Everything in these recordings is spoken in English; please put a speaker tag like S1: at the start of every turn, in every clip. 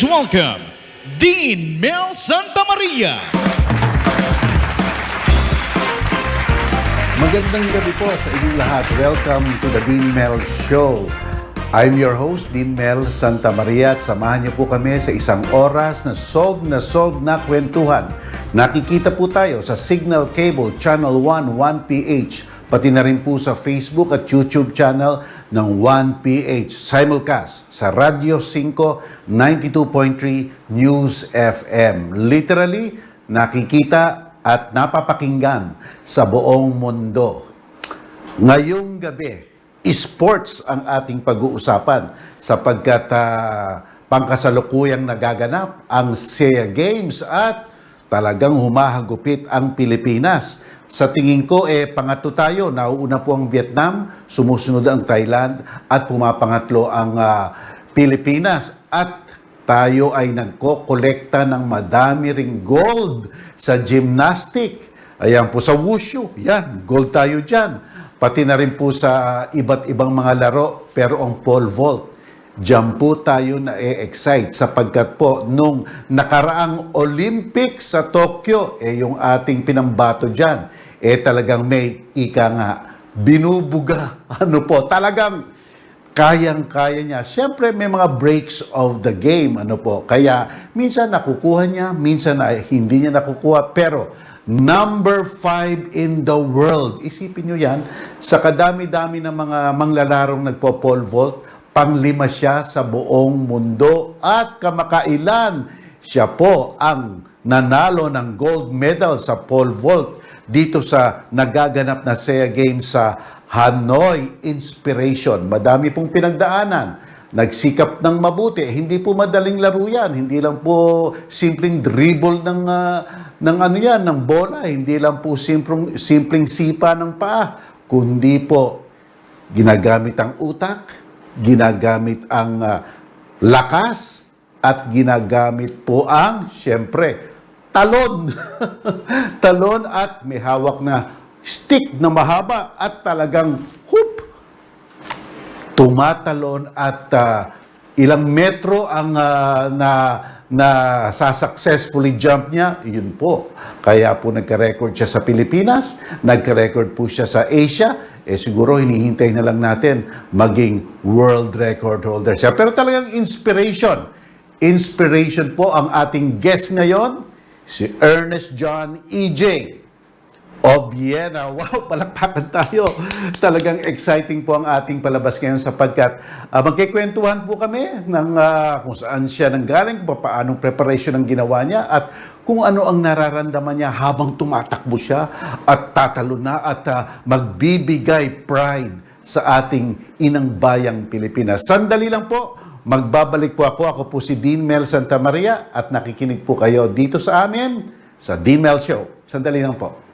S1: Please welcome Dean Mel Sta.
S2: Magandang gabi po sa inyong lahat. Welcome to the Dean Mel Show. I'm your host, Dean Mel Sta. At samahan niyo po kami sa isang oras na solve na kwentuhan. Nakikita po tayo sa Signal Cable Channel 1, 1PH, pati na rin po sa Facebook at YouTube channel ng 1PH, simulcast sa Radyo 5, 92.3 News FM. Literally, nakikita at napapakinggan sa buong mundo. Ngayong gabi, sports ang ating pag-uusapan sapagkat pangkasalukuyang nagaganap ang SEA Games at talagang humahagupit ang Pilipinas. Sa tingin ko, pangatlo tayo. Nauuna po ang Vietnam, sumusunod ang Thailand at pumapangatlo ang Pilipinas. At tayo ay nagkokolekta ng madami ring gold sa gymnastic. Ayan po sa wushu. Yan, gold tayo dyan. Pati na rin po sa iba't ibang mga laro. Pero ang pole vault, diyan po tayo na-excite sapagkat po nung nakaraang Olympics sa Tokyo, yung ating pinambato dyan, talagang may ika nga, binubuga. Ano po, talagang kayang-kaya niya. Siyempre, may mga breaks of the game. Ano po, kaya minsan nakukuha niya, minsan hindi niya nakukuha. Pero, number 5 in the world. Isipin niyo yan, sa kadami-dami ng mga manglalarong nagpo-pole vault, pang-5 siya sa buong mundo at kamakailan siya po ang nanalo ng gold medal sa pole vault dito sa nagaganap na SEA Games sa Hanoi. Inspiration. Madami pong pinagdaanan. Nagsikap ng mabuti. Hindi po madaling laro yan. Hindi lang po simpleng dribble ng ng bola. Hindi lang po simpleng sipa ng paa. Kundi po ginagamit ang utak, ginagamit ang lakas, at ginagamit po ang, siyempre, talon. Talon at may hawak na stick na mahaba at talagang tumatalon at ilang metro ang sa successfully jump niya, yun po. Kaya po nagka-record siya sa Pilipinas, nagka-record po siya sa Asia, siguro hinihintay na lang natin maging world record holder siya. Pero talagang inspiration. Inspiration po ang ating guest ngayon, si Ernest John EJ Obiena. Wow, palakpakan tayo. Talagang exciting po ang ating palabas ngayon sapagkat magkikwentuhan po kami ng kung saan siya nanggaling, kung paanong preparation ang ginawa niya at kung ano ang nararamdaman niya habang tumatakbo siya at tatalo na at magbibigay pride sa ating inang bayang Pilipinas. Sandali lang po, magbabalik po ako. Ako po si Dean Mel Sta. At nakikinig po kayo dito sa amin sa Dean Mel Show. Sandali lang po.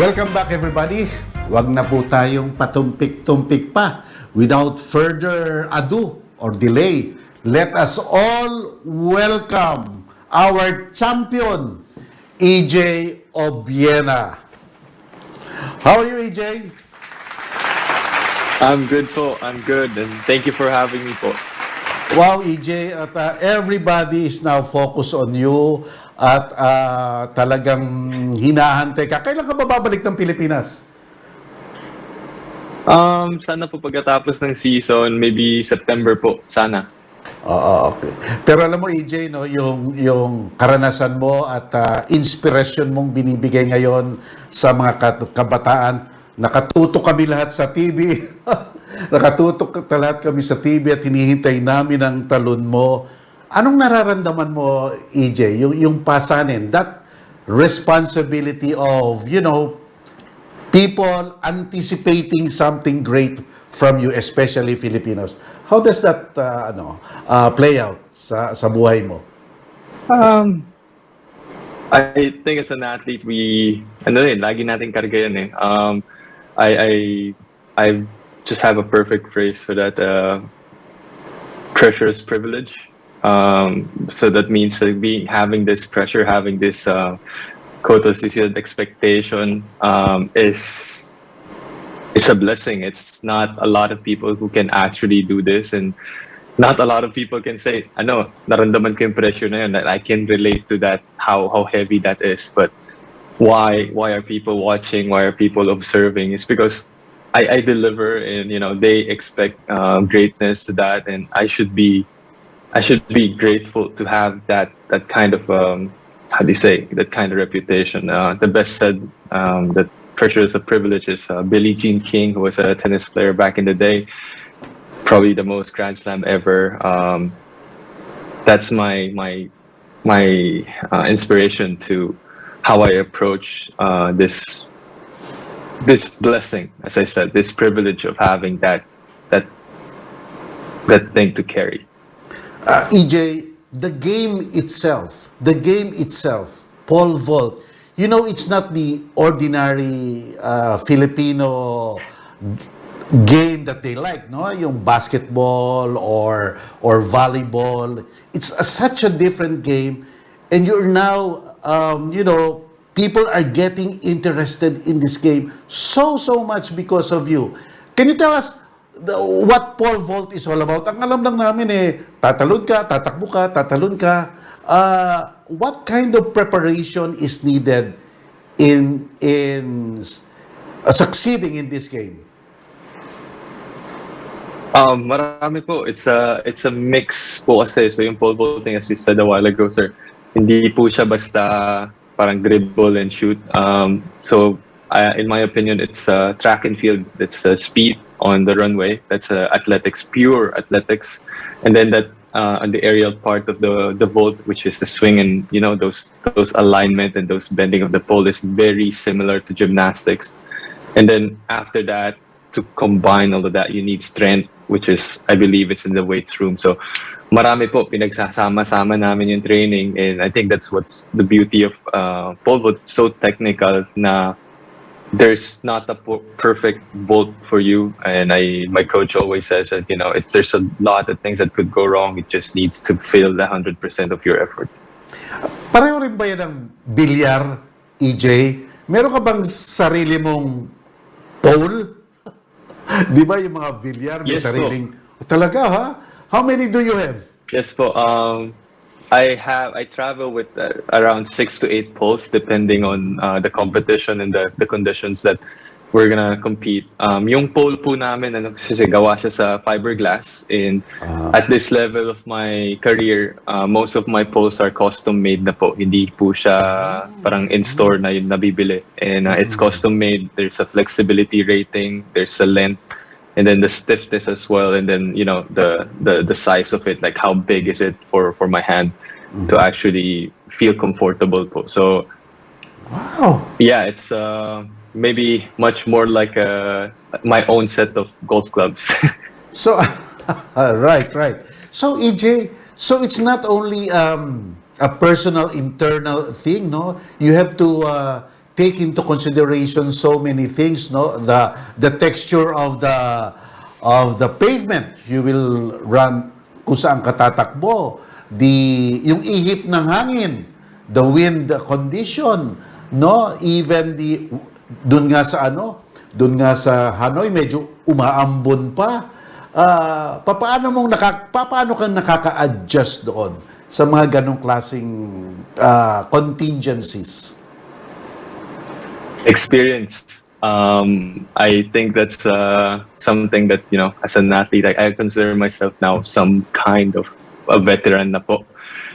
S2: Welcome back everybody. Huwag na po tayong patumpik-tumpik pa. Without further ado or delay, let us all welcome our champion, EJ Obiena. How are you, EJ?
S3: I'm good po. I'm good. And thank you for having me po.
S2: Wow, EJ, at everybody is now focused on you at talagang hinahantay ka. Kailan ka ba babalik ng Pilipinas?
S3: Sana po pagkatapos ng season, maybe September po. Sana.
S2: Oo, okay. Pero alam mo, EJ, no, yung karanasan mo at inspirasyon mong binibigay ngayon sa mga kabataan, nakatutok kami lahat sa TV. Nakatutok lahat kami sa TV at hinihintay namin ang talon mo. Anong nararamdaman mo, EJ, yung pasanin, that responsibility of, people anticipating something great from you, especially Filipinos. How does that play out sa buhay mo?
S3: I think as an athlete, lagi nating karga yan eh. I just have a perfect phrase for that. Pressure is privilege. So that means having this pressure, having this expectation is a blessing. It's not a lot of people who can actually do this, and not a lot of people can say, naramdaman ko yung pressure na yun, that I can relate to that, how heavy that is. But why are people watching? Why are people observing? It's because I deliver, and they expect greatness to that, and I should be grateful to have that kind of that kind of reputation. The best said that pressure is a privilege is Billie Jean King, who was a tennis player back in the day, probably the most Grand Slam ever. That's my inspiration to how I approach this blessing, as I said, this privilege of having that thing to carry.
S2: EJ, the game itself, pole vault, it's not the ordinary Filipino game that they like, no? Yung basketball or volleyball. It's such a different game, and you're now, people are getting interested in this game so much because of you. Can you tell us what pole vault is all about? Ang alam lang namin tatalon ka, tatakbo ka, tatalon ka. What kind of preparation is needed in succeeding in this game?
S3: Marami po. It's a mix po kasi. So yung pole vaulting, as you said a while ago, sir, hindi po siya basta parang dribble and shoot. So in my opinion, it's track and field. It's speed on the runway. That's athletics, pure athletics. And then that on the aerial part of the vault, which is the swing, and those alignment and those bending of the pole is very similar to gymnastics. And then after that, to combine all of that, you need strength, which is, I believe, it's in the weights room. So marami po pinagsasama-sama namin yung training, and I think that's what's the beauty of pole vault. It's so technical na there's not a perfect vault for you, and my coach always says that there's a lot of things that could go wrong. It just needs to fill the 100% of your effort.
S2: Pareho rin ba yan ng bilyar, EJ? Meron ka bang sarili mong pole? Di ba yung mga bilyar may
S3: Yes,
S2: sariling... Talaga ha? How many do you have?
S3: Yes po. I travel with around 6 to 8 poles depending on the competition and the conditions that we're gonna compete. Yung pole po namin, kasi gawa siya sa fiberglass, and at this level of my career, most of my poles are custom made na po. Hindi po siya parang in-store na yung nabibili. And it's custom made. There's a flexibility rating, there's a length, and then the stiffness as well, and then the size of it, like how big is it for my hand to actually feel comfortable po. So
S2: Wow.
S3: yeah, it's maybe much more like my own set of golf clubs.
S2: So, right. So, EJ, so it's not only a personal internal thing, no? You have to take into consideration so many things, no? The texture of the pavement you will run, kung saan ka tatakbo, yung ihip ng hangin, the wind condition, no? Even doon nga sa Hanoi medyo umaambon pa. Paano kang nakaka-adjust doon sa mga ganong klaseng contingencies?
S3: Experience. I think that's something that, as an athlete, I consider myself now some kind of a veteran na po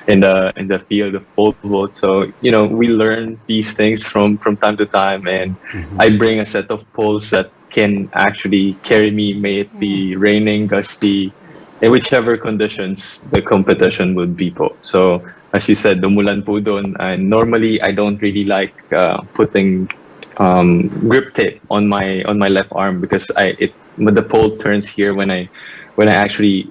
S3: in the field of pole vault. So, we learn these things from time to time, and I bring a set of poles that can actually carry me, may it be raining, gusty, in whichever conditions the competition would be po. So, as you said, dumulan po doon, and normally I don't really like putting grip tape on my left arm, because the pole turns here when I actually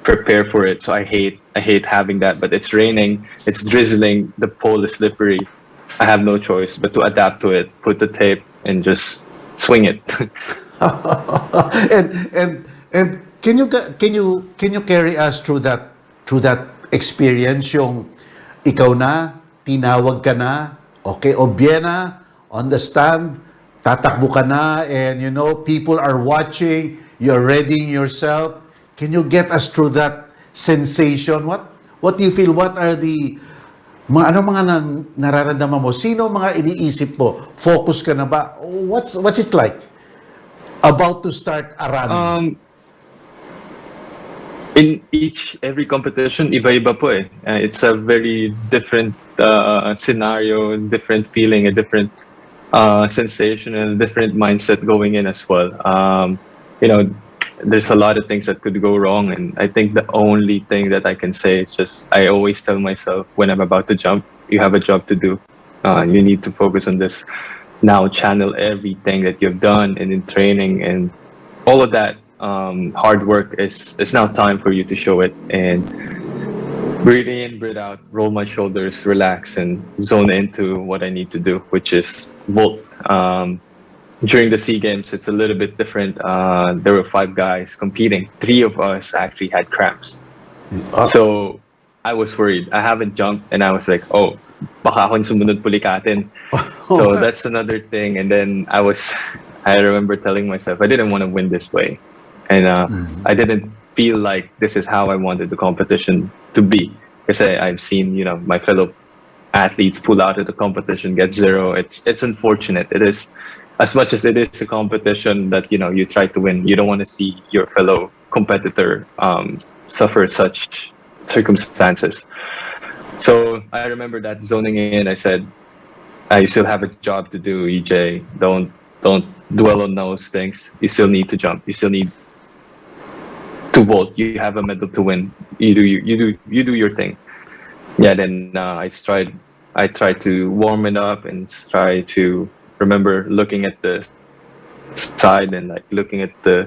S3: prepare for it. So I hate having that. But it's raining, it's drizzling, the pole is slippery. I have no choice but to adapt to it, put the tape, and just swing it.
S2: and can you carry us through that experience, yung ikaw na, tinawag ka na, okay, Obiena, on the stand, tatakbo ka na, and people are watching, you're readying yourself. Can you get us through that sensation? What do you feel? What are the mga nararamdaman mo? Sino mga iniisip mo? Focus ka na ba? What's it like? About to start a run?
S3: In every competition, iba-iba po eh. It's a very different scenario, different feeling, a different sensation, and a different mindset going in as well. There's a lot of things that could go wrong, and I think the only thing that I can say is just, I always tell myself when I'm about to jump, you have a job to do. You need to focus on this. Now channel everything that you've done and in training and all of that hard work is now time for you to show it. And breathe in, breathe out, roll my shoulders, relax, and zone into what I need to do, which is vault. During the SEA Games, it's a little bit different. There were 5 guys competing. 3 of us actually had cramps. So I was worried. I haven't jumped, and I was like, oh, baka akong sumunod pulikatin. So that's another thing. And then I remember telling myself, I didn't want to win this way. And I didn't feel like this is how I wanted the competition to be. Because I've seen, my fellow athletes pull out of the competition, get 0. It's unfortunate. It is. As much as it is a competition that you try to win, you don't want to see your fellow competitor suffer such circumstances. So I remember that zoning in. I said, "You still have a job to do, EJ. Don't dwell on those things. You still need to jump. You still need to vault. You have a medal to win. You do your thing." Yeah. Then I tried to warm it up and try to remember looking at the side and looking at the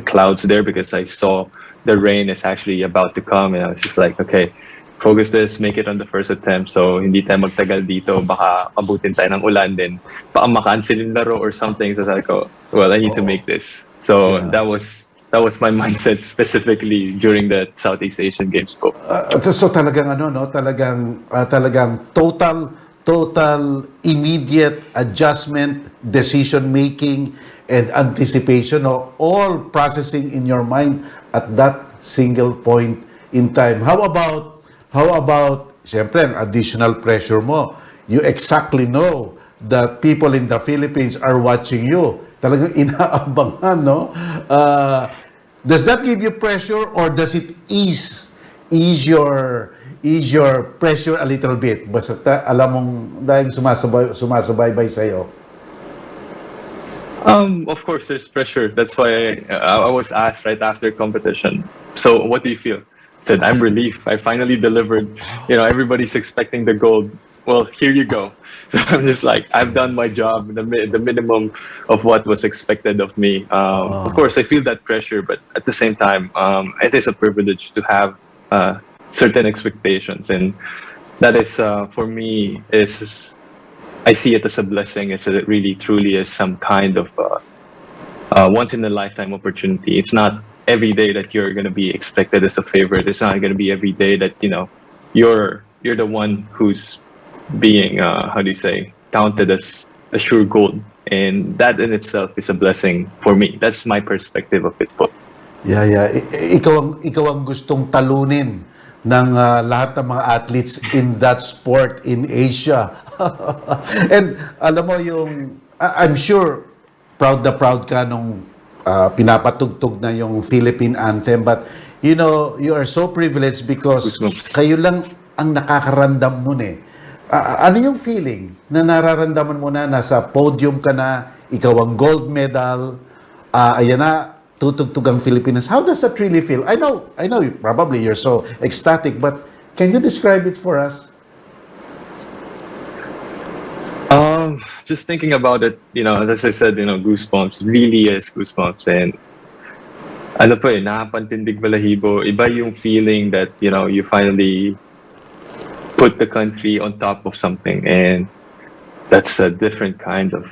S3: clouds there, because I saw the rain is actually about to come, and I was just like, okay, focus this, make it on the first attempt, so hindi tayo magtagal dito, baka abutin tayo ng ulan, din baka makancel yung laro or something. So I go, well, I need to make this. So yeah. That was my mindset specifically during the Southeast Asian Games po.
S2: So talagang talagang total immediate adjustment, decision making, and anticipation, all processing in your mind at that single point in time. How about siyempre, additional pressure mo? You exactly know that people in the Philippines are watching you. Talagang inaabangan, no? Does that give you pressure, or does it ease your pressure a little bit? Basta alam mong dahil sumasabaybay sa'yo.
S3: Of course, there's pressure. That's why I was asked right after competition, so what do you feel? I said, I'm relief. I finally delivered. Everybody's expecting the gold. Well, here you go. So I'm just like, I've done my job, the minimum of what was expected of me. Of course, I feel that pressure, but at the same time, it is a privilege to have certain expectations, and that is for me is I see it as a blessing. It's a, really truly is some kind of once in a lifetime opportunity. It's not every day that you're going to be expected as a favorite. It's not going to be every day that you're the one who's being how do you say, counted as a sure gold, and that in itself is a blessing for me. That's my perspective of it po.
S2: Yeah, yeah. Ikaw ang gustong talunin ng lahat ng mga athletes in that sport in Asia. And alam mo I'm sure proud na proud ka nung pinapatugtog na yung Philippine anthem, but you are so privileged because kayo lang ang nakakaramdam nun eh. Ano yung feeling na nararamdaman mo na nasa podium ka na, ikaw ang gold medal, ayan na, tutugtog ang Philippines. How does that really feel? I know probably you're so ecstatic, but can you describe it for us?
S3: Just thinking about it, as I said, goosebumps, really is goosebumps. And ano po nakapantindig balahibo. Iba yung feeling that, you finally put the country on top of something. And that's a different kind of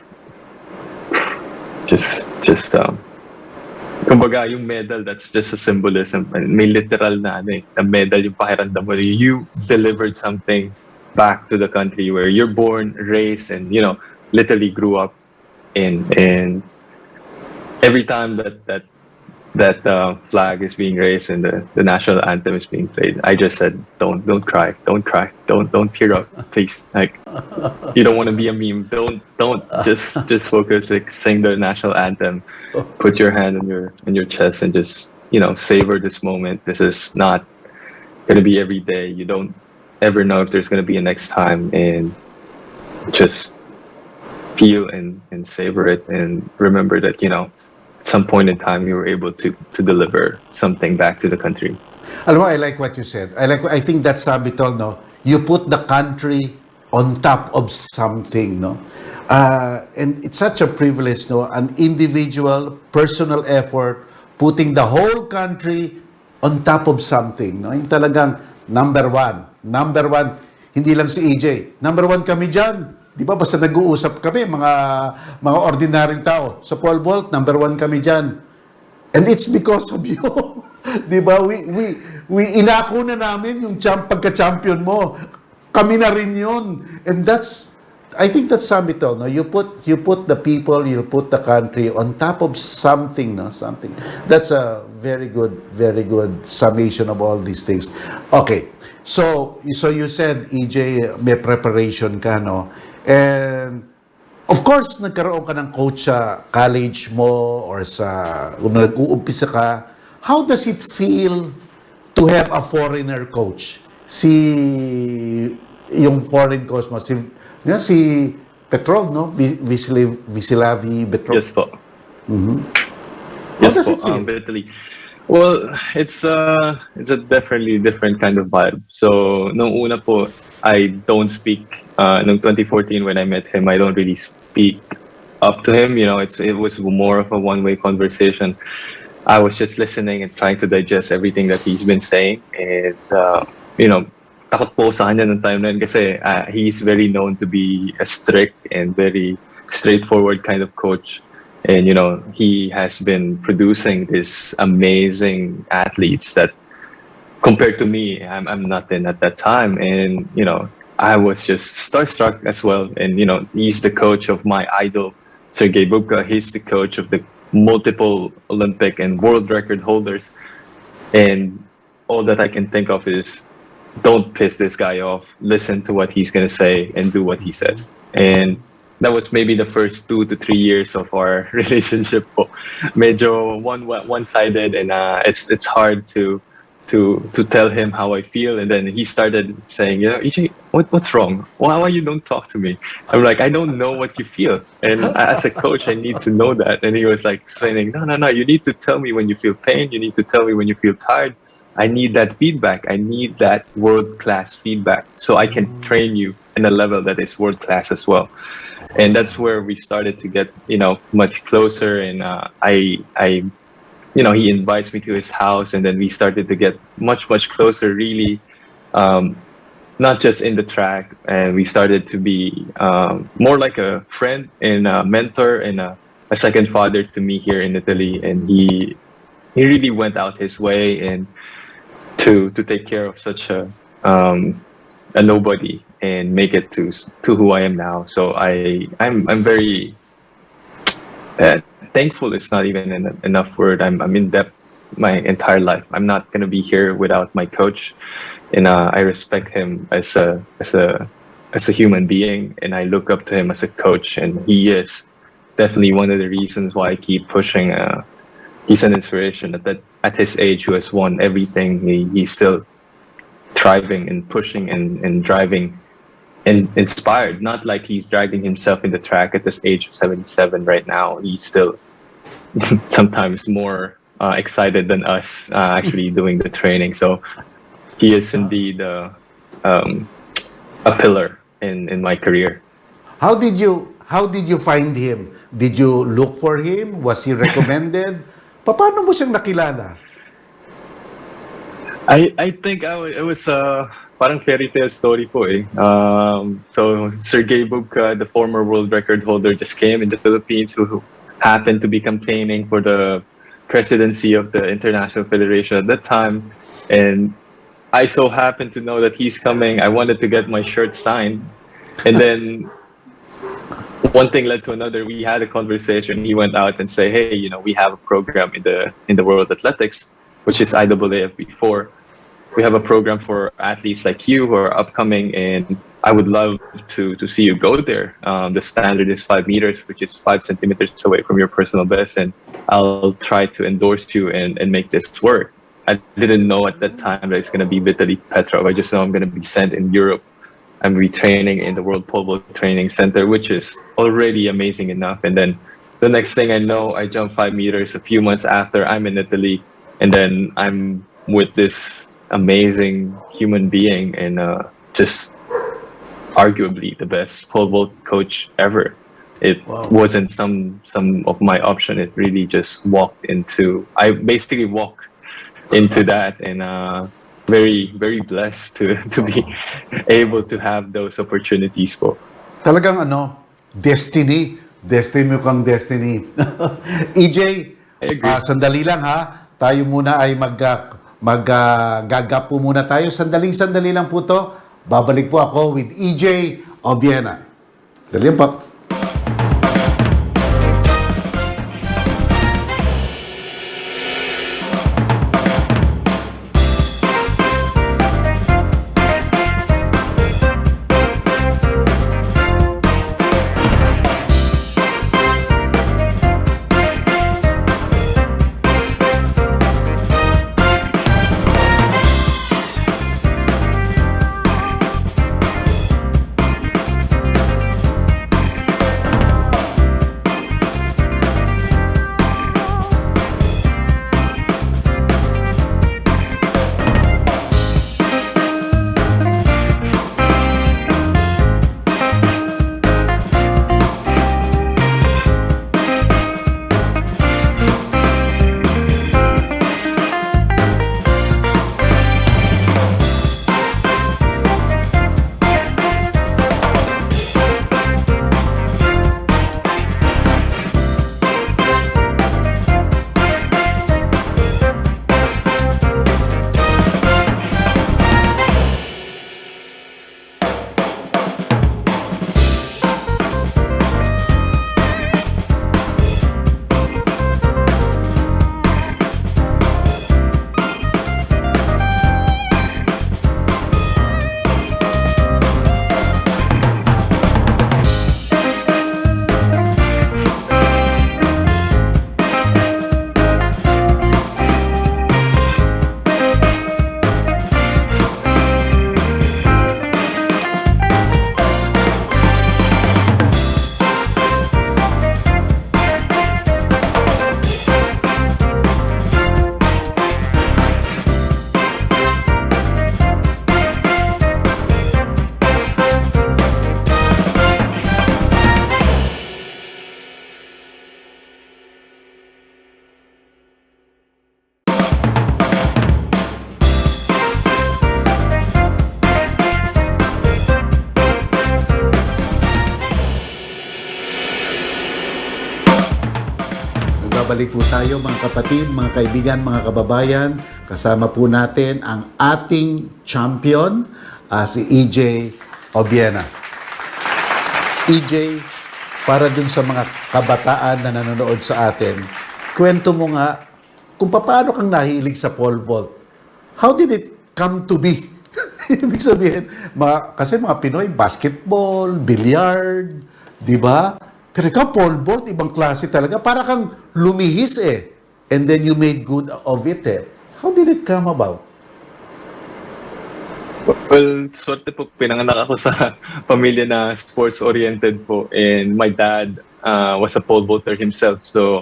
S3: kumbaga yung medal, that's just a symbolism. May literal na na medal yung pakiramdam mo. You delivered something back to the country where you're born, raised, and literally grew up in. And every time that flag is being raised and the national anthem is being played, I just said, don't cry, don't tear up, please. Like, you don't want to be a meme. Don't just focus, like, sing the national anthem, put your hand on your chest, and just savor this moment. This is not going to be every day. You don't ever know if there's going to be a next time, and just feel and savor it, and remember that at some point in time you were able to deliver something back to the country.
S2: Alam mo, I like what you said. I think that's sabital, no? You put the country on top of something, no? And it's such a privilege, no? An individual, personal effort, putting the whole country on top of something, no? Yung talagang number one, hindi lang si EJ. Number one kami dyan. Di ba, basta nag-uusap kami, mga ordinaryong tao. Sa pole vault, number one kami dyan. And it's because of you. Di ba? We inako na namin yung pagka-champion mo. Kami na rin yun. And I think that's sabital, no? You put the people, you put the country on top of something, no? Something. That's a very good summation of all these things. Okay. So you said, EJ, may preparation ka, no? And of course, nagkaroon ka ng coach sa college mo or kung nag-uumpisa ka. How does it feel to have a foreigner coach? Yung foreign coach mo, si Petrov, no? Visilavi Petrov.
S3: Yes po.
S2: Mm-hmm. How
S3: Yes
S2: does it
S3: po.
S2: feel?
S3: Italy. Well, it's a definitely different kind of vibe. So, nung una po, I don't speak. Nung 2014 when I met him, I don't really speak up to him. It was more of a one-way conversation. I was just listening and trying to digest everything that he's been saying. And takot po sa kanya ng time na yun kasi he's very known to be a strict and very straightforward kind of coach. And he has been producing these amazing athletes that, compared to me, I'm nothing at that time. And I was just starstruck as well. And he's the coach of my idol, Sergey Bubka. He's the coach of the multiple Olympic and world record holders. And all that I can think of is, don't piss this guy off. Listen to what he's gonna say and do what he says. And that was maybe the first 2 to 3 years of our relationship. Medyo one-sided, and it's hard to tell him how I feel. And then he started saying, EJ, what's wrong? Why you don't talk to me? I'm like, I don't know what you feel. And as a coach, I need to know that. And he was like explaining, no, you need to tell me when you feel pain. You need to tell me when you feel tired. I need that feedback. I need that world-class feedback so I can train you in a level that is world-class as well. And that's where we started to get, much closer. And he invites me to his house, and then we started to get much closer, really. not just in the track, and we started to be more like a friend and a mentor and a second father to me here in Italy. And he really went out his way and to take care of such a nobody and make it to who I am now. So I'm very thankful. It's not even enough word. I'm in debt my entire life. I'm not gonna be here without my coach, and I respect him as a human being, and I look up to him as a coach, and he is definitely one of the reasons why I keep pushing. He's an inspiration at his age, who has won everything. He's still thriving and pushing and driving and inspired. Not like he's dragging himself in the track at this age of 77 right now. He's still sometimes more excited than us actually doing the training. So he is indeed a pillar in my career.
S2: How did you find him? Did you look for him? Was he recommended? Paano mo siyang nakilala?
S3: I think it was parang fairy tale story po eh. So Sergey Bubka, the former world record holder, just came in the Philippines, who happened to be campaigning for the presidency of the International Federation at that time. And I so happened to know that he's coming. I wanted to get my shirt signed. And then one thing led to another. We had a conversation. He went out and said, hey, we have a program in the World Athletics, which is IAAF before. We have a program for athletes like you who are upcoming, and I would love to see you go there. The standard is 5 meters, which is 5 centimeters away from your personal best, and I'll try to endorse you and make this work. I didn't know at that time that it's going to be Vitaly Petrov. I just know I'm going to be sent in Europe. I'm retraining in the World Pole Vault Training Center, which is already amazing enough. And then the next thing I know, I jump 5 meters. A few months after, I'm in Italy, and then I'm with this amazing human being and just arguably the best pole vault coach ever. It wasn't some of my option. It really just I basically walked into that, and very, very blessed to be able to have those opportunities po.
S2: Talagang destiny. Destiny mo kang destiny. EJ,
S3: I agree.
S2: sandali lang ha. Tayo muna ay gagap po muna tayo. Sandali lang po to. Babalik po ako with EJ Obiena. Dali po. nagbabalik po tayo mga kapatid, mga kaibigan, mga kababayan. Kasama po natin ang ating champion, si EJ Obiena. EJ, para dun sa mga kabataan na nanonood sa atin, kwento mo nga kung paano kang nahilig sa pole vault. How did it come to be? Ibig sabihin, kasi mga Pinoy, basketball, billiard, di ba? Pero ikaw, pole vault, ibang klase talaga. Para kang lumihis eh. And then you made good of it eh. How did it come about?
S3: Well, swerte po, pinanganak ako sa pamilya na sports-oriented po. And my dad was a pole vaulter himself. So,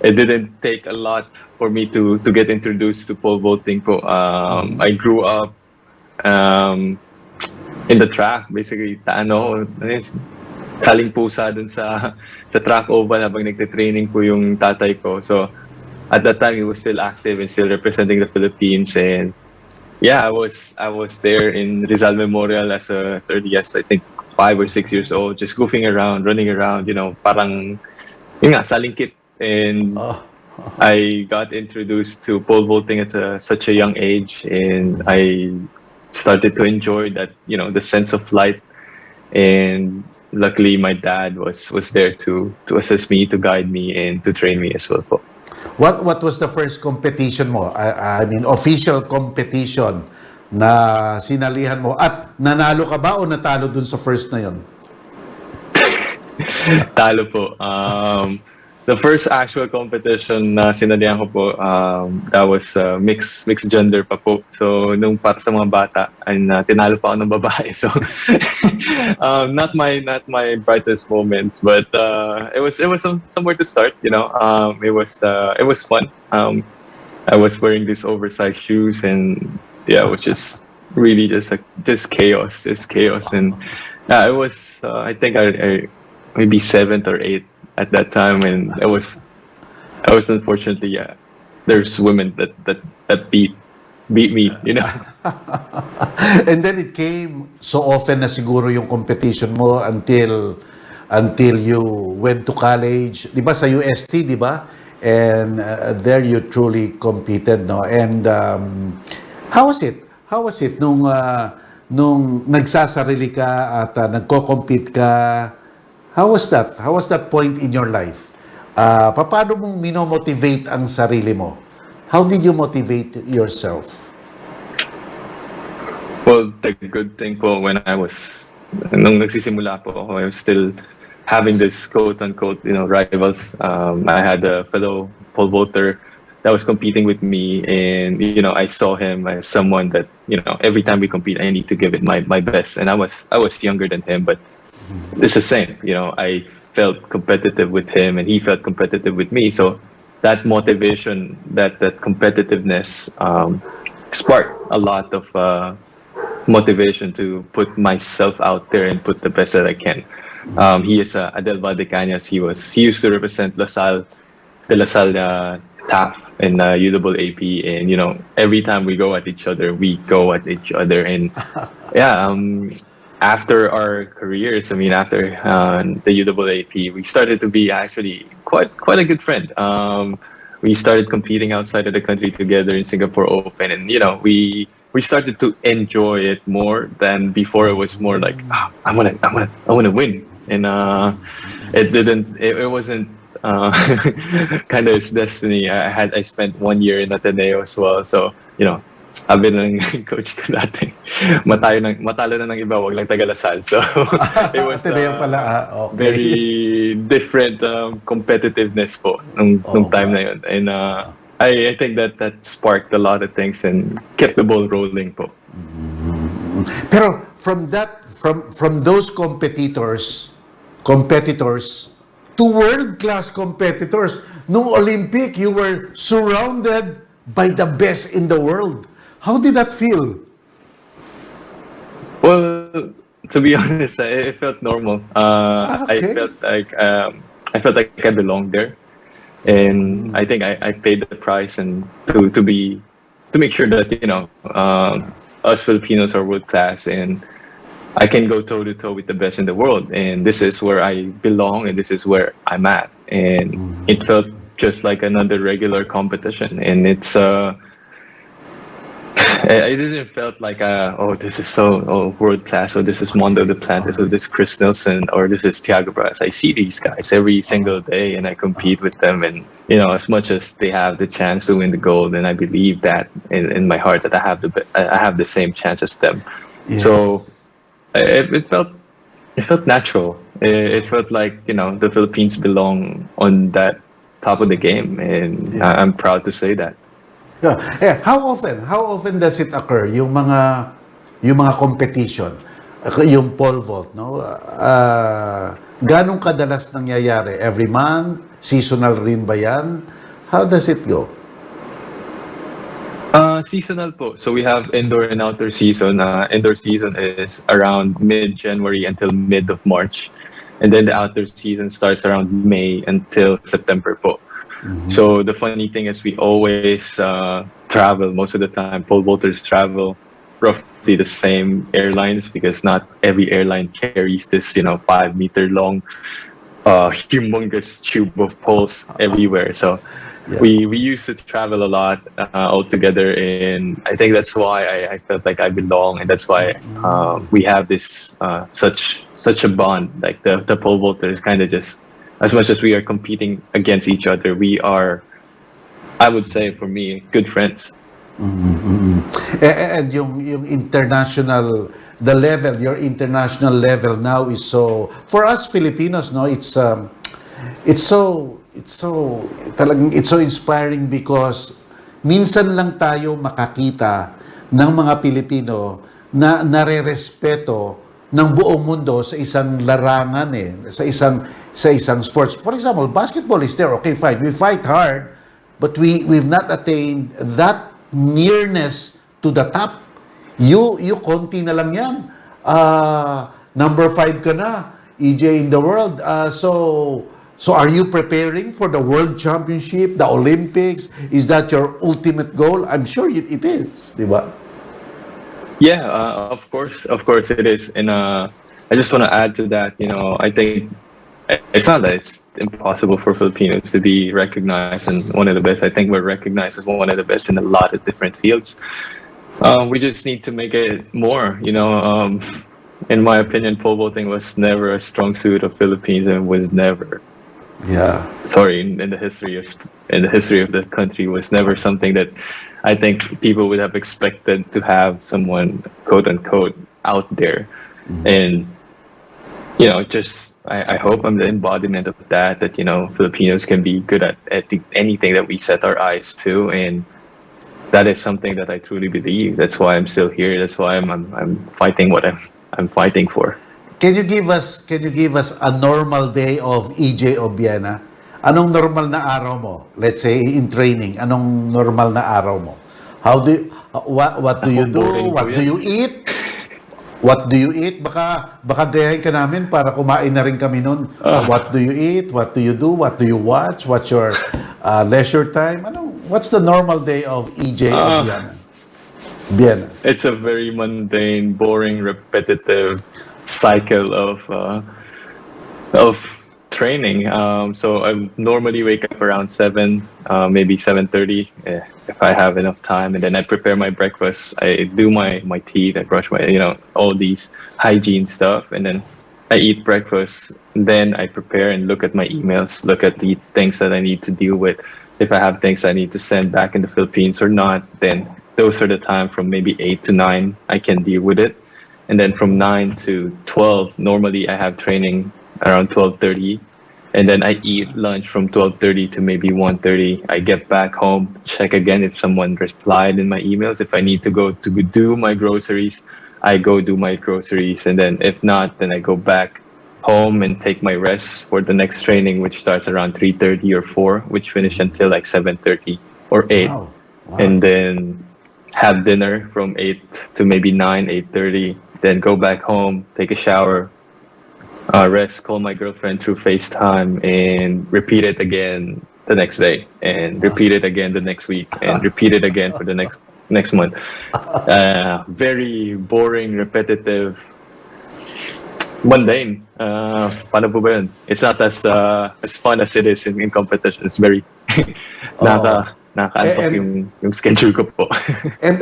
S3: it didn't take a lot for me to get introduced to pole vaulting po. I grew up in the track, basically. Saling pusa dun sa track oval habang nagte-training po yung tatay ko. So, at that time, he was still active and still representing the Philippines. And yeah, I was there in Rizal Memorial as early as I think 5 or 6 years old, just goofing around, running around, parang yun nga, salingkit. And I got introduced to pole vaulting at such a young age, and I started to enjoy that, the sense of flight. And luckily, my dad was there to assist me, to guide me, and to train me as well po.
S2: What was the first competition mo? I mean, official competition na sinalihan mo? At nanalo ka ba o natalo dun sa first na yon?
S3: Talo po. The first actual competition na sinalihan ko po, that was mixed gender pa po. So, nung para sa mga bata, tinalo pa ako ng babae. So, not my brightest moments, but it was somewhere to start. It was fun. I was wearing these oversized shoes, and yeah, it was just really just chaos, and it was I think I maybe 7th or 8th at that time, and I was unfortunately, there's women that beat me,
S2: And then it came so often na siguro yung competition mo until you went to college, di ba, sa UST, di ba? And there you truly competed, no? And how was it nung nagsasarili ka at nagko-compete ka? How was that point in your life? Paano mong minomotivate ang sarili mo? How did you motivate yourself?
S3: Well, the good thing po nung nagsisimula po ako, I was still having this quote-unquote, rivals. I had a fellow pole vaulter that was competing with me, and, I saw him as someone that, every time we compete, I need to give it my best. And I was younger than him, but it's the same. I felt competitive with him, and he felt competitive with me. So that motivation, that competitiveness, sparked a lot of motivation to put myself out there and put the best that I can. He is Adel Valdecañas. He used to represent the La Salle TAF and UAAP, and every time we go at each other, and yeah. After our careers, after the UAAP, we started to be actually quite a good friend. We started competing outside of the country together in Singapore Open, and we started to enjoy it more than before. It was more like, I wanna win, and it wasn't kind of his destiny. I spent 1 year in Ateneo as well, so sabi ng coach ko dati, matalo na ng iba, wag lang taga-Lasal. So, it was
S2: Okay.
S3: very different competitiveness po nung time na yun. And I think that sparked a lot of things and kept the ball rolling po.
S2: Pero from those competitors to world-class competitors, nung Olympic, you were surrounded by the best in the world. How did that feel?
S3: Well, to be honest, it felt normal.
S2: Okay.
S3: I felt like I belonged there, and I think I paid the price and to make sure that us Filipinos are world class, and I can go toe to toe with the best in the world, and this is where I belong, and this is where I'm at, and it felt just like another regular competition, and it's I didn't felt like oh, this is so world class, or this is Mondo Duplantis, or this is Chris Nelson, or this is Thiago Braz. I see these guys every single day, and I compete with them. And as much as they have the chance to win the gold, and I believe that in my heart that I have the same chance as them.
S2: Yes.
S3: So it felt natural. It felt like the Philippines belong on that top of the game, and I'm proud to say that.
S2: Yeah. How often does it occur yung mga competition, yung pole vault, no? Ganong kadalas nangyayari? Every month? Seasonal rin ba yan? How does it go?
S3: Seasonal po. So we have indoor and outdoor season. Indoor season is around mid-January until mid of March. And then the outdoor season starts around May until September po. Mm-hmm. So the funny thing is we always travel. Most of the time, pole vaulters travel roughly the same airlines, because not every airline carries this 5-meter long humongous tube of poles everywhere. So we used to travel a lot all together, and I think that's why I felt like I belong, and that's why we have this such a bond. Like the pole vaulters kind of just, as much as we are competing against each other, we are, I would say, for me, good friends.
S2: And yung international, your international level now is so, for us Filipinos, no, it's so inspiring, because minsan lang tayo makakita ng mga Pilipino na nare-respeto ng buong mundo sa isang larangan, sa isang sports. For example, basketball is there. Okay, fine. We fight hard, but we've not attained that nearness to the top. You konti na lang yan. Number 5 ka na, EJ in the world. So are you preparing for the World Championship, the Olympics? Is that your ultimate goal? I'm sure it is, di ba?
S3: Yeah, of course it is. And I just want to add to that, I think it's not that it's impossible for Filipinos to be recognized and one of the best. I think we're recognized as one of the best in a lot of different fields. We just need to make it more, in my opinion, pole vaulting was never a strong suit of Philippines, and was never.
S2: Yeah.
S3: Sorry, in the history of the country, was never something that I think people would have expected to have someone, quote unquote, out there. And just I hope I'm the embodiment of that Filipinos can be good at anything that we set our eyes to, and that is something that I truly believe. That's why I'm still here. That's why I'm fighting what I'm fighting for.
S2: Can you give us a normal day of EJ Obiena? Anong normal na araw mo? Let's say in training, anong normal na araw mo? What do you do? What do you eat? What do you eat? Baka gayahin ka namin para kumain na rin kami nun. What do you eat? What do you do? What do you watch? What's your leisure time? What's the normal day of EJ Obiena?
S3: It's a very mundane, boring, repetitive cycle of training. So I normally wake up around 7, maybe 7:30 if I have enough time, and then I prepare my breakfast. I do my teeth, I brush my all these hygiene stuff, and then I eat breakfast. Then I prepare and look at my emails, look at the things that I need to deal with. If I have things I need to send back in the Philippines or not, then those are the time from maybe 8 to 9 I can deal with it. And then from 9 to 12, normally I have training around 12:30. And then I eat lunch from 12:30 to maybe 1:30. I get back home, check again if someone replied in my emails. If I need to go to do my groceries, I go do my groceries. And then if not, then I go back home and take my rest for the next training, which starts around 3:30 or 4, which finish until like 7:30 or 8.
S2: Wow.
S3: And then have dinner from 8 to maybe 9, 8:30. Then go back home, take a shower, rest, call my girlfriend through FaceTime, and repeat it again the next day, and repeat it again the next week, and repeat it again for the next month. Very boring, repetitive, mundane. Paano po ba yun? It's not as fun as it is in competition. It's very Nakaantok
S2: And-
S3: yung schedule ko po.
S2: And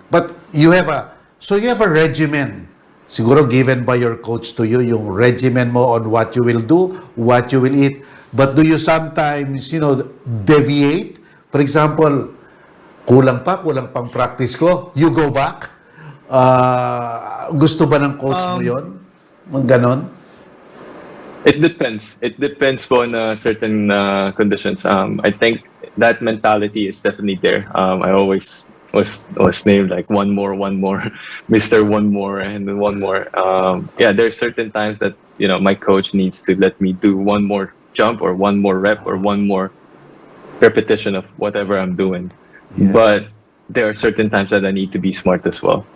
S2: but you have a regimen. Siguro given by your coach to you, yung regimen mo on what you will do, what you will eat. But do you sometimes, deviate? For example, kulang pang practice ko, you go back? Gusto ba ng coach mo yon? Mga ganon?
S3: It depends. It depends po on certain conditions. I think that mentality is definitely there. I always was named like one more, Mr. One More, and then one more. Yeah, there are certain times that my coach needs to let me do one more jump or one more rep or one more repetition of whatever I'm doing.
S2: Yeah.
S3: But there are certain times that I need to be smart as well.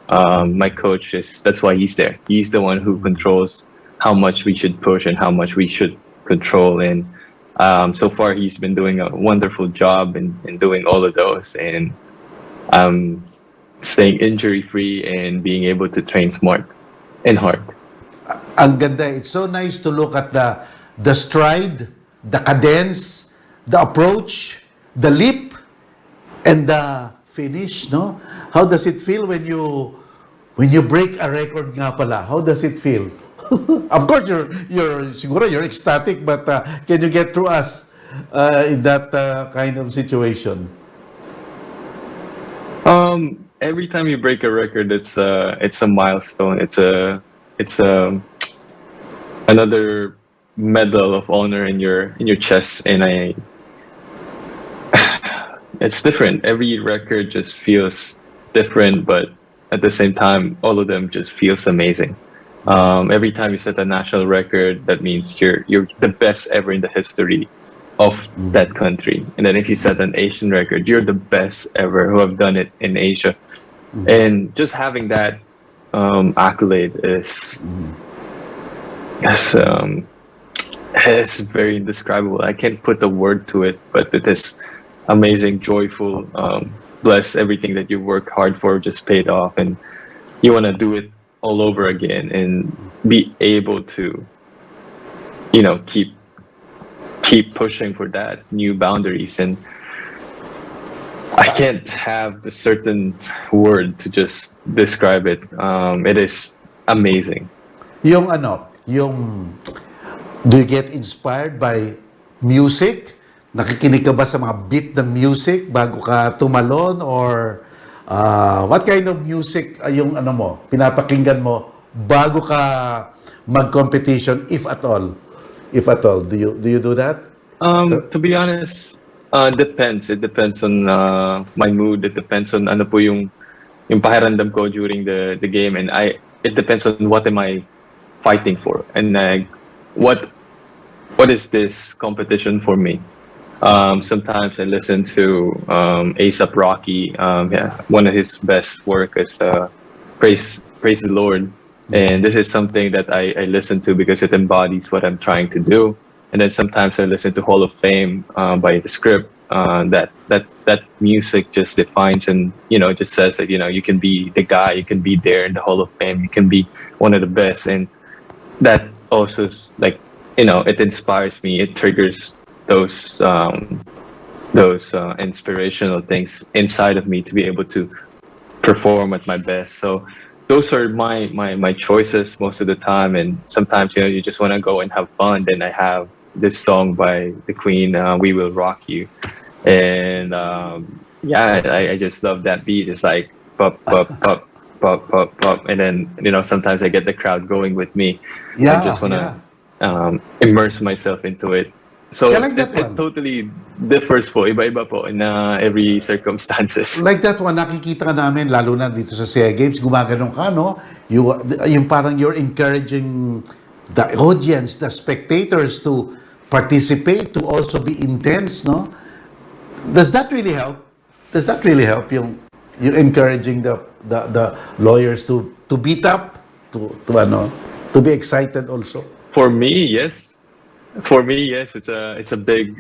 S3: My coach that's why he's there. He's the one who controls how much we should push and how much we should control. And so far, he's been doing a wonderful job in doing all of those. And staying injury-free and being able to train smart and hard.
S2: Ang ganda. It's so nice to look at the stride, the cadence, the approach, the leap, and the finish, no? How does it feel when you break a record nga pala? How does it feel? Of course, you're ecstatic, but can you get through us in that kind of situation?
S3: Every time you break a record, it's a milestone. It's another medal of honor in your chest, and it's different. Every record just feels different, but at the same time, all of them just feels amazing. Every time you set a national record, that means you're the best ever in the history of that country. And then if you set an Asian record, you're the best ever who have done it in Asia. And just having that accolade is very indescribable. I can't put a word to it, but it is amazing, joyful, bless everything that you work hard for just paid off, and you want to do it all over again and be able to keep pushing for that new boundaries. And I can't have a certain word to just describe it. It is amazing.
S2: Do you get inspired by music? Nakikinig ka ba sa mga beat ng music bago ka tumalon? Or what kind of music yung pinapakinggan mo bago ka mag-competition, if at all? If at all, do you do that?
S3: To be honest, depends. It depends on my mood. It depends on ano po yung pakiramdam ko during the game, and it depends on what am I fighting for, and what is this competition for me. Sometimes I listen to A$AP Rocky. One of his best work is Praise the Lord. And this is something that I listen to because it embodies what I'm trying to do. And then sometimes I listen to Hall of Fame by The Script. That music just defines and just says that you can be the guy, you can be there in the Hall of Fame, you can be one of the best. And that also it inspires me. It triggers those inspirational things inside of me to be able to perform at my best. So those are my choices most of the time. And sometimes you just want to go and have fun. Then I have this song by the Queen, "We Will Rock You," and I just love that beat. It's like pop pop pop pop pop pop, and then sometimes I get the crowd going with me. I just want to immerse myself into it. So
S2: Yeah, like that
S3: it
S2: one.
S3: totally differs po, iba-iba po in every circumstances.
S2: Like that one, nakikita ka namin, lalo na dito sa SEA Games, gumaganong ka, no? Yung parang you're encouraging the audience, the spectators to participate, to also be intense, no? Does that really help? Does that really help yung encouraging the lawyers to beat up, to be excited also?
S3: For me, yes. It's a big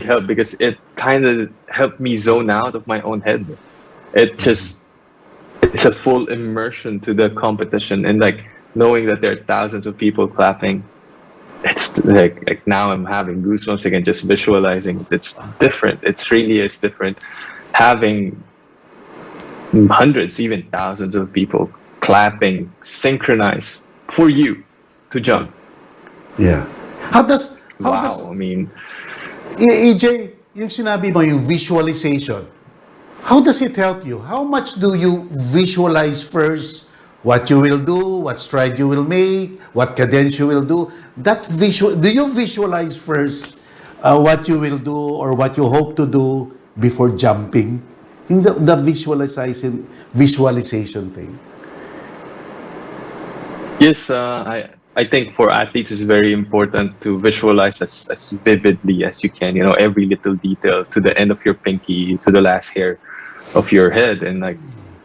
S3: help because it kind of helped me zone out of my own head. It's a full immersion to the competition, and knowing that there are thousands of people clapping, it's like now I'm having goosebumps again just visualizing. It's different. It's really is different. Having hundreds, even thousands of people clapping, synchronized for you to jump.
S2: Yeah. How does
S3: Wow. I mean,
S2: EJ, yung sinabi mo yung visualization, how does it help you? How much do you visualize first what you will do, what stride you will make, what cadence you will do? Do you visualize first what you will do or what you hope to do before jumping? In the visualization thing.
S3: yes, I think for athletes it's very important to visualize as vividly as you can. You know, every little detail to the end of your pinky, to the last hair of your head, and like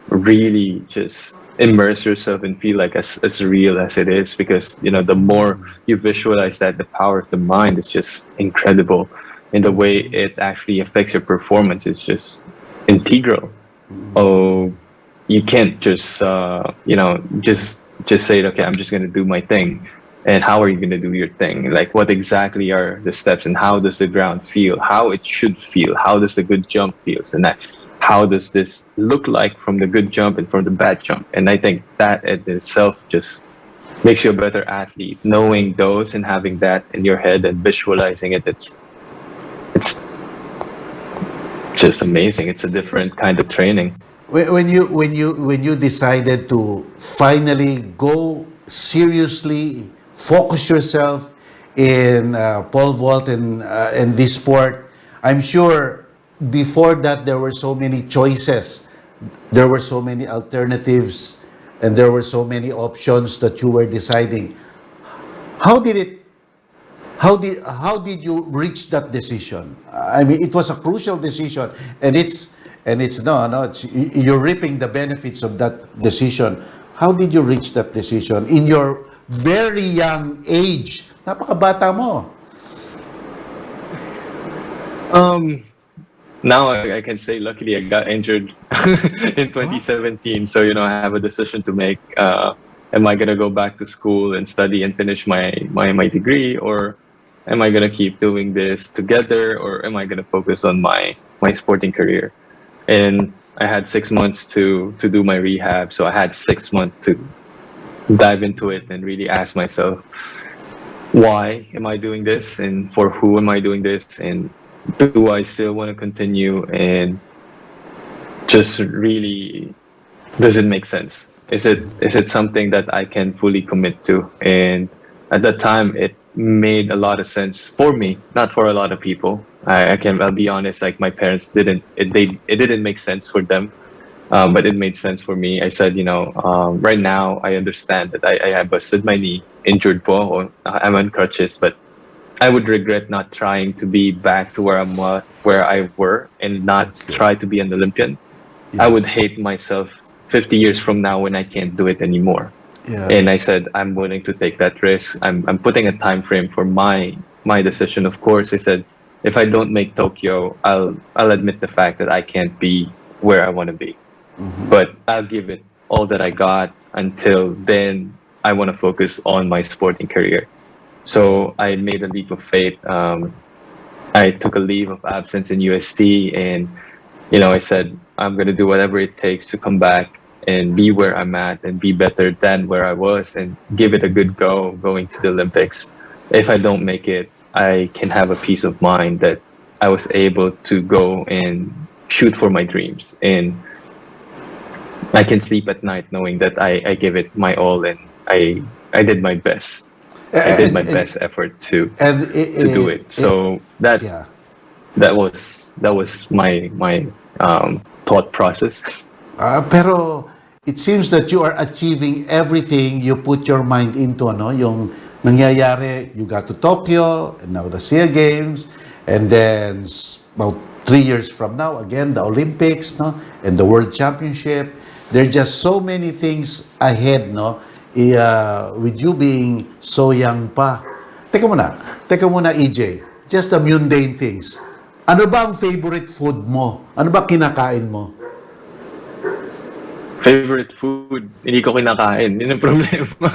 S3: really just immerse yourself and feel like as real as it is. Because you know, the more you visualize that, the power of the mind is just incredible, and the way it actually affects your performance is just integral. Oh, you can't just just say, okay, I'm just going to do my thing. And how are you going to do your thing? Like, what exactly are the steps, and how does the ground feel? How it should feel? How does the good jump feels? And that, how does this look like from the good jump and from the bad jump? And I think that in itself just makes you a better athlete. Knowing those and having that in your head and visualizing it, it's just amazing. It's a different kind of training.
S2: When you decided to finally go seriously, focus yourself in pole vault and this sport, I'm sure before that there were so many choices, there were so many alternatives, and there were so many options that you were deciding. How did it? How did you reach that decision? I mean, it was a crucial decision, and it's you're reaping the benefits of that decision. How did you reach that decision in your very young age? Napakabata mo.
S3: Now I can say, luckily, I got injured in 2017. So, you know, I have a decision to make. Am I going to go back to school and study and finish my degree? Or am I going to keep doing this together? Or am I going to focus on my sporting career? And I had 6 months to do my rehab. So I had 6 months to dive into it and really ask myself, why am I doing this? And for who am I doing this? And do I still want to continue? And just really, does it make sense? Is it something that I can fully commit to? And at that time, it made a lot of sense for me, not for a lot of people. I'll be honest, like my parents it didn't make sense for them, but it made sense for me. I said, right now I understand that I have busted my knee, injured po ako, I'm on crutches, but I would regret not trying to be back to where I were and not try to be an Olympian.
S2: Yeah.
S3: I would hate myself 50 years from now when I can't do it anymore.
S2: Yeah.
S3: And I said, I'm willing to take that risk. I'm putting a time frame for my decision. Of course, I said, if I don't make Tokyo, I'll admit the fact that I can't be where I want to be.
S2: Mm-hmm.
S3: But I'll give it all that I got. Until then, I want to focus on my sporting career. So I made a leap of faith. I took a leave of absence in UST, and I said, I'm going to do whatever it takes to come back and be where I'm at and be better than where I was and give it a good go going to the Olympics. If I don't make it, I can have a peace of mind that I was able to go and shoot for my dreams. And I can sleep at night knowing that I give it my all, and I did my best. I did my best effort to do it. So that was my thought process.
S2: Pero it seems that you are achieving everything you put your mind into, no? Yung nangyayari, you got to Tokyo, and now the SEA Games, and then about 3 years from now, again, the Olympics, no? And the World Championship. There are just so many things ahead, no? With you being so young pa. Teka muna, EJ. Just the mundane things. Ano ba ang favorite food mo? Ano ba kinakain mo?
S3: Favorite food, hindi ko kinakain. Yun ang problema.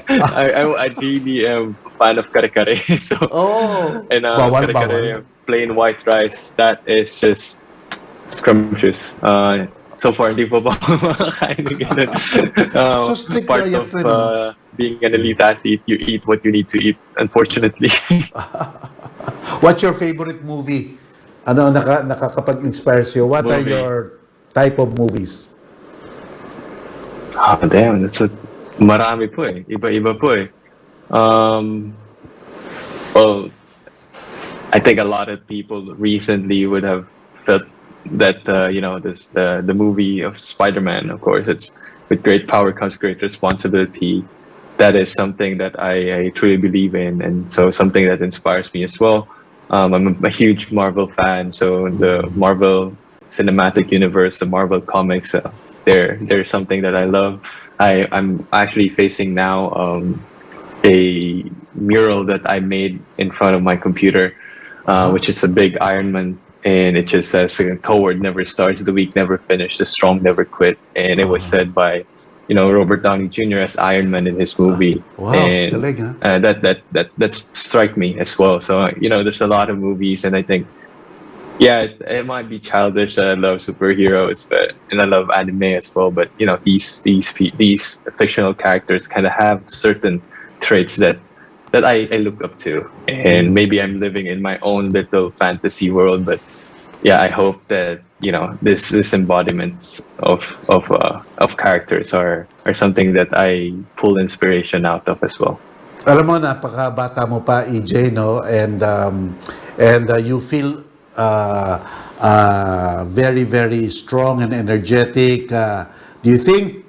S3: I really am a fan of kare-kare. So,
S2: Oh,
S3: and
S2: bawal,
S3: kare-kare,
S2: bawal.
S3: plain white rice, that is just scrumptious. So far, hindi pa ba ako makakain ng ganun.
S2: So strict
S3: Part
S2: diet
S3: of
S2: rin, ano?
S3: being an elite athlete, you eat what you need to eat, unfortunately.
S2: What's your favorite movie? Ano nakakapag-inspire sa'yo? What are
S3: Movie.
S2: your type of movies?
S3: Damn, marami po eh. Iba-iba po eh. Well, I think a lot of people recently would have felt that the movie of Spider-Man, of course, it's with great power comes great responsibility. That is something that I truly believe in, and so something that inspires me as well. I'm a huge Marvel fan, so the Marvel cinematic universe, the Marvel comics, they're something that I love. I'm actually facing now a mural that I made in front of my computer, which is a big Iron Man, and it just says, "Coward never starts, the weak never finish, the strong never quit." And it was said by, Robert Downey Jr. as Iron Man in his movie,
S2: Wow,
S3: and
S2: galing, ha?
S3: that strike me as well. So there's a lot of movies, and I think. Yeah, it might be childish that I love superheroes, and I love anime as well. But these fictional characters kind of have certain traits that I look up to, and maybe I'm living in my own little fantasy world. But yeah, I hope that this embodiments of characters are something that I pull inspiration out of as well.
S2: Alam mo, napakabata mo pa, EJ, no? And you feel very, very strong and energetic. Do you think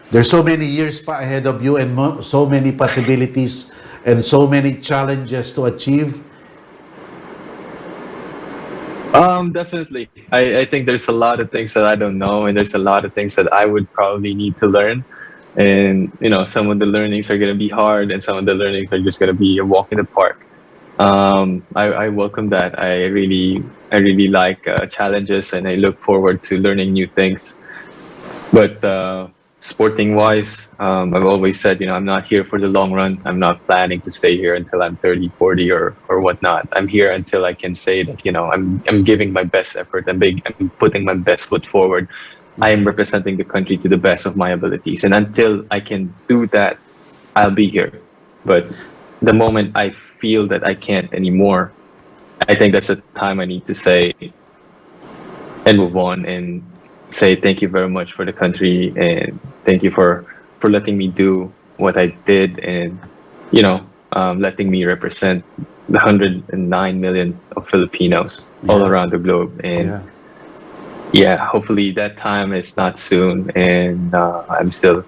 S2: there's so many years pa ahead of you and so many possibilities and so many challenges to achieve?
S3: Definitely. I think there's a lot of things that I don't know, and there's a lot of things that I would probably need to learn. And some of the learnings are going to be hard, and some of the learnings are just going to be a walk in the park. I welcome that. I really like challenges, and I look forward to learning new things. But sporting wise, I've always said, I'm not here for the long run. I'm not planning to stay here until I'm 30, 40 or whatnot. I'm here until I can say that, I'm giving my best effort. I'm putting my best foot forward. I am representing the country to the best of my abilities. And until I can do that, I'll be here. But the moment I feel that I can't anymore, I think that's the time I need to say and move on and say thank you very much for the country, and thank you for letting me do what I did, and letting me represent the 109 million of Filipinos all around the globe. And yeah, hopefully that time is not soon, and I'm still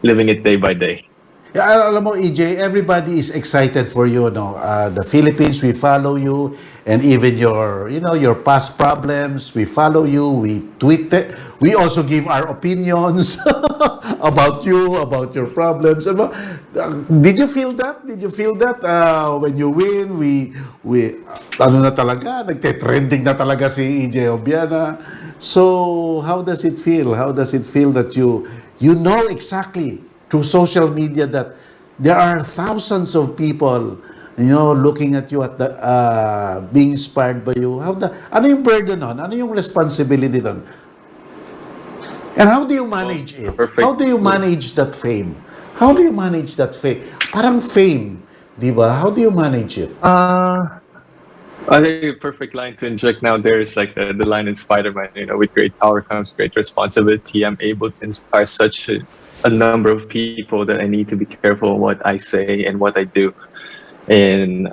S3: living it day by day.
S2: Yeah, alam mo, EJ, everybody is excited for you, no? The Philippines, we follow you, and even your past problems, we follow you, we tweet it. We also give our opinions about you, about your problems. Did you feel that? Did you feel that when you win, we ano na talaga, nagte-trending na talaga si EJ Obiena. So, how does it feel? How does it feel that you know exactly through social media that there are thousands of people, looking at you at the, being inspired by you? Ano yung burden on? Ano yung responsibility doon? And how do you manage it?
S3: Perfect.
S2: How do you manage that fame? How do you manage that fame? Parang fame, di ba? How do you manage it?
S3: I think a perfect line to inject now there is like the line in Spider-Man, with great power comes great responsibility. I'm able to inspire such a number of people that I need to be careful what I say and what I do. And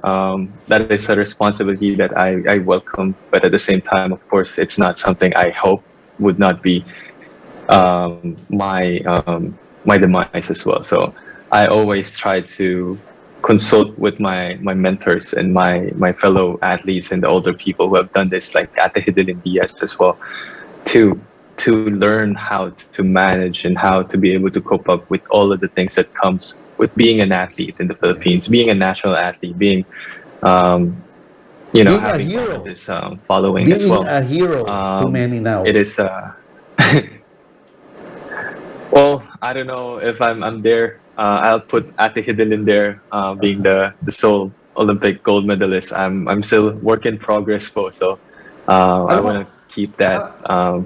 S3: that is a responsibility that I welcome. But at the same time, of course, it's not something I hope would not be my demise as well. So I always try to consult with my mentors and my fellow athletes and the older people who have done this, like Ate Hidilyn Diaz as well, to learn how to manage and how to be able to cope up with all of the things that comes with being an athlete in the Philippines, being a national athlete, being
S2: Being
S3: having
S2: a hero.
S3: this following
S2: Being
S3: as well.
S2: a hero to many now.
S3: It is Well, I don't know if I'm there. I'll put Ate Hidden in there, being the sole Olympic gold medalist. I'm still work in progress po. So I
S2: Alam mo,
S3: want to keep that,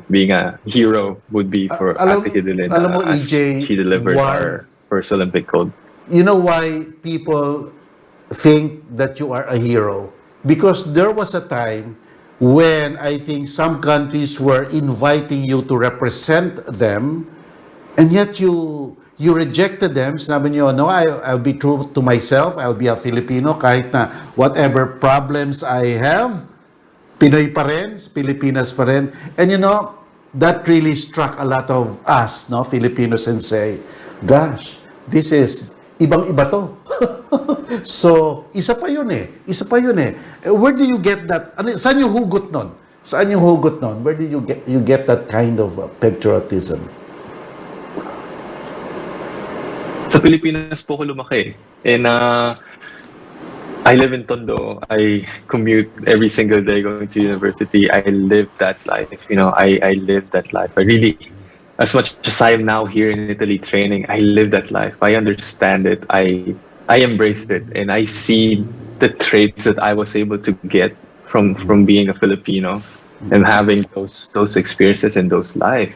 S3: being a hero would be for
S2: alam,
S3: Ate Hidden,
S2: alam mo,
S3: as
S2: EJ,
S3: she delivered
S2: why,
S3: our first Olympic gold.
S2: you know why people think that you are a hero? Because there was a time when I think some countries were inviting you to represent them, and yet you rejected them. Sinabi niyo, no, I'll be true to myself. I'll be a Filipino kahit na whatever problems I have, Pinoy pa rin, Pilipinas pa rin. And you know, that really struck a lot of us, no, Filipinos, and say, gosh, this is ibang-iba to. So, isa pa yun eh. Isa pa yun eh. Where do you get that? Ano, saan yung hugot nun? Saan yung hugot nun? Where do you get that kind of patriotism?
S3: Sa Pilipinas po ako lumaki. And I live in Tondo. I commute every single day going to university. I live that life. I live that life. I really, as much as I am now here in Italy training, I live that life. I understand it. I embraced it, and I see the traits that I was able to get from being a Filipino and having those experiences in those life.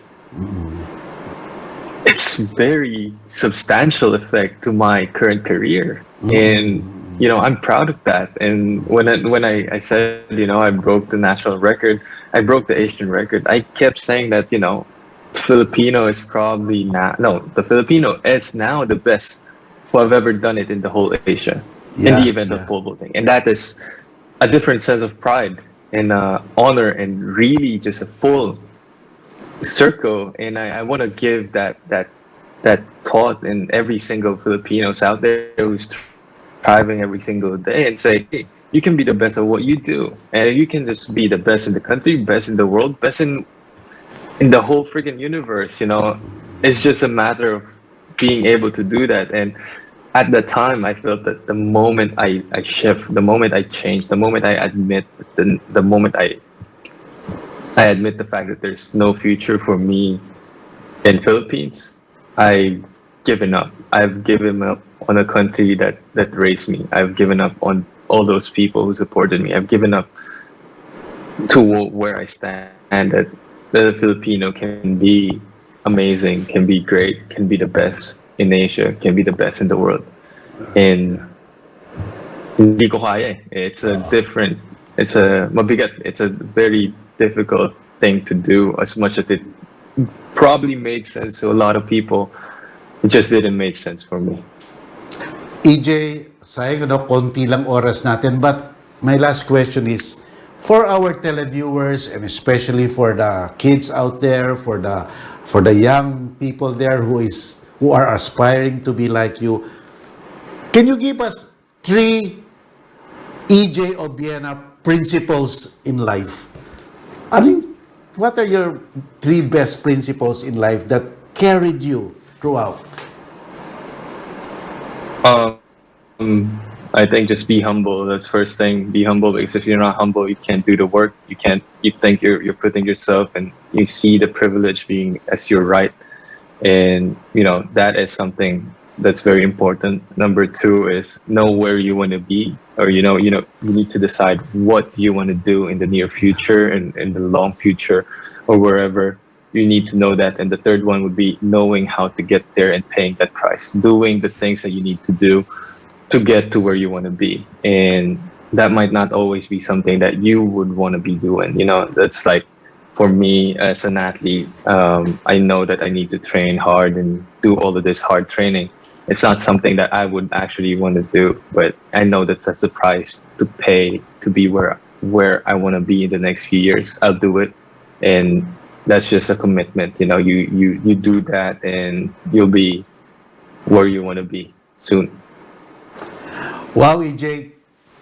S3: It's very substantial effect to my current career, and I'm proud of that. And when I said, I broke the national record, I broke the Asian record, I kept saying that, Filipino is probably not, no, the Filipino is now the best who have ever done it in the whole Asia, in the event of pole vaulting. And that is a different sense of pride and honor, and really just a full circle. And I want to give that thought in every single Filipinos out there who's striving every single day, and say, hey, you can be the best at what you do, and you can just be the best in the country, best in the world, best in the whole freaking universe. It's just a matter of being able to do that. And at the time, I felt that the moment I shift, the moment I change, the moment I admit, the moment I admit the fact that there's no future for me in Philippines, I've given up. I've given up on a country that raised me. I've given up on all those people who supported me. I've given up to where I stand, that the Filipino can be amazing, can be great, can be the best in Asia, can be the best in the world. And hindi ko kaya. It's mabigat. It's a very difficult thing to do. As much as it probably made sense to a lot of people, it just didn't make sense for me.
S2: EJ, sayang konti lang oras natin, but my last question is, for our televiewers, and especially for the kids out there, for the young people there who are aspiring to be like you, can you give us 3 EJ Obiena principles in life? What are your 3 best principles in life that carried you throughout?
S3: I think just be humble. That's first thing. Be humble, because if you're not humble, you can't do the work. You think you're putting yourself, and you see the privilege being as your right, and that is something that's very important. Number 2 is know where you want to be, or you need to decide what you want to do in the near future and in the long future, or wherever. You need to know that. And the third one would be knowing how to get there and paying that price, doing the things that you need to do to get to where you want to be. And that might not always be something that you would want to be doing. That's like, for me as an athlete, I know that I need to train hard and do all of this hard training. It's not something that I would actually want to do, but I know that's the price to pay to be where I want to be in the next few years. I'll do it. And that's just a commitment. You do that, and you'll be where you want to be soon.
S2: Wow, EJ,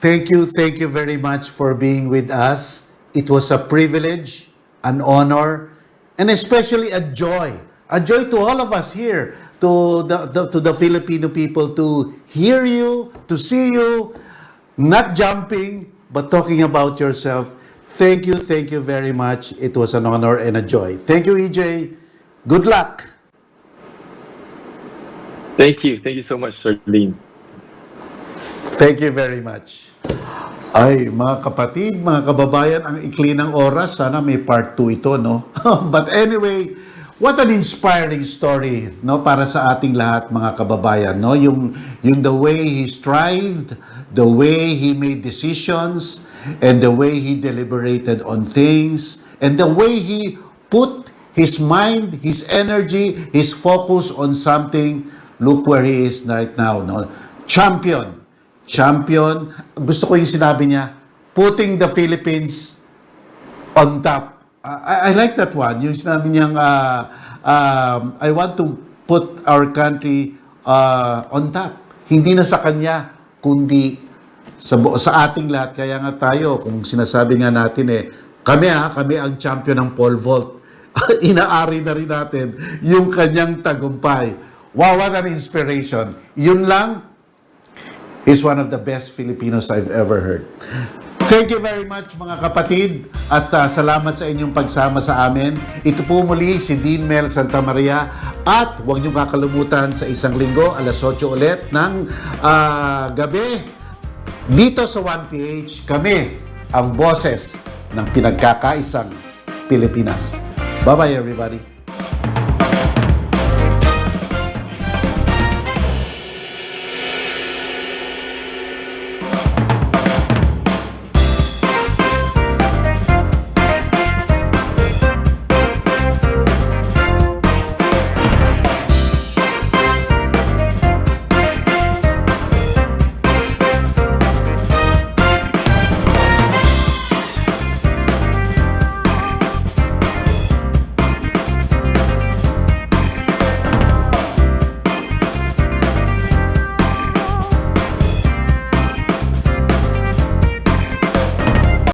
S2: thank you very much for being with us. It was a privilege, an honor, and especially a joy to all of us here, to the Filipino people, to hear you, to see you, not jumping, but talking about yourself. Thank you very much. It was an honor and a joy. Thank you, EJ. Good luck.
S3: Thank you so much, Sir Dean.
S2: Thank you very much. Ay, mga kapatid, mga kababayan, ang ikli ng oras. Sana may part 2 ito, no? But anyway, what an inspiring story, no, para sa ating lahat, mga kababayan, no? Yung the way he strived, the way he made decisions, and the way he deliberated on things, and the way he put his mind, his energy, his focus on something. Look where he is right now, no? Champion. Gusto ko yung sinabi niya, putting the Philippines on top. I like that one. Yung sinabi niyang, I want to put our country on top. Hindi na sa kanya, kundi sa ating lahat. Kaya nga tayo, kung sinasabi nga natin kami ang champion ng pole vault. Inaari na rin natin yung kanyang tagumpay. Wow, what an inspiration. Yun lang, he's one of the best Filipinos I've ever heard. Thank you very much, mga kapatid, at salamat sa inyong pagsama sa amin. Ito po muli si Dean Mel Sta, at huwag niyo kakalimutan sa isang linggo, alas 8 ulit ng gabi, dito sa 1PH, kami ang boses ng pinagkakaisang Pilipinas. Bye-bye, everybody.